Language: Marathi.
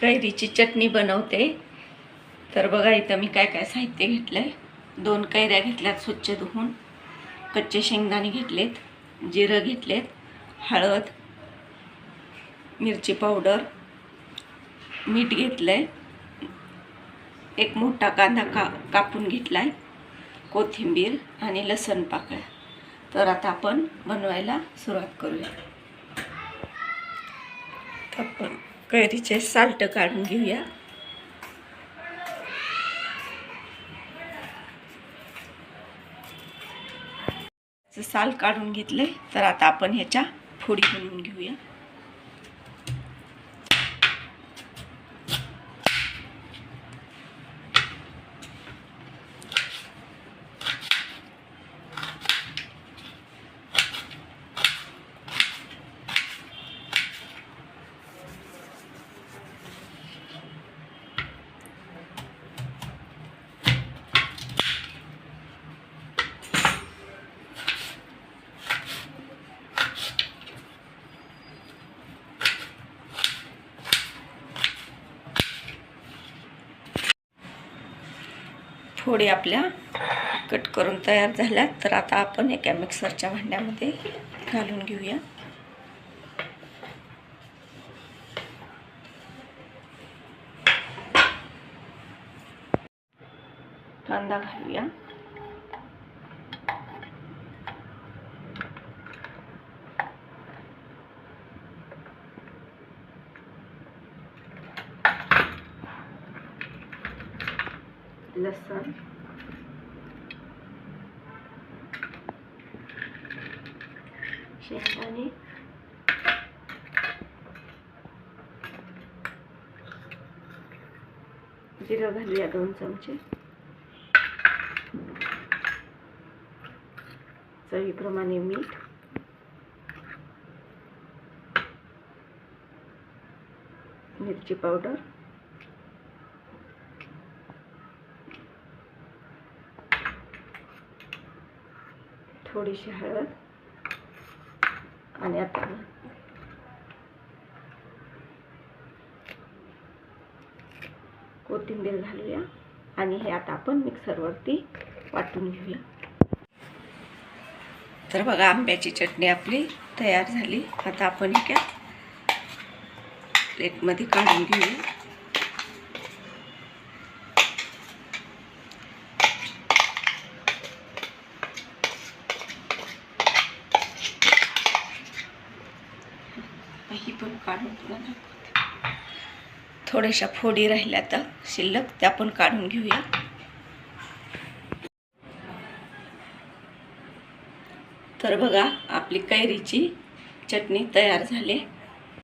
कैरीची चटणी बनवते। तर बघा इथं मी काय काय साहित्य घेतलंय। 2 कैऱ्या घेतल्यात स्वच्छ धुवून, कच्चे शेंगदाणे घेतलेत, जिरं घेतलेत, हळद, मिरची पावडर, मीठ घेतलंय, एक मोठा कांदा कापून घेतलाय, कोथिंबीर आणि लसूण पाकळ्या। तर आता आपण बनवायला सुरुवात करूया। आपण कैरीचे साल्ट काढून घेऊया। साल काढून घेतले। तर आता आपण ह्याच्या फोडी बनवून घेऊया। फोडी आपल्या कट करून तयार झाल्या। तर आता आपण एका मिक्सरच्या भांड्यामध्ये घालून घेऊया। कांदा घालूया, लसूण, शेंगदाणे, जिरं घालूया 2 चमचे, चवीप्रमाणे मीठ, मिरची पावडर, थोडीशी हळद आणि आता कोथिंबीर घालूया आणि हे आता आपण मिक्सरवरती वाटून घेऊया। तर बघा आंब्याची चटणी आपली तयार झाली। आता आपण एका प्लेटमध्ये काढून घेऊया। ही पण काढून दाखवते। थोड्याशा फोडी राहिल्या तर शिल्लक त्या पण काढून घेऊया। तर बघा आपली कैरीची चटणी तयार झाली।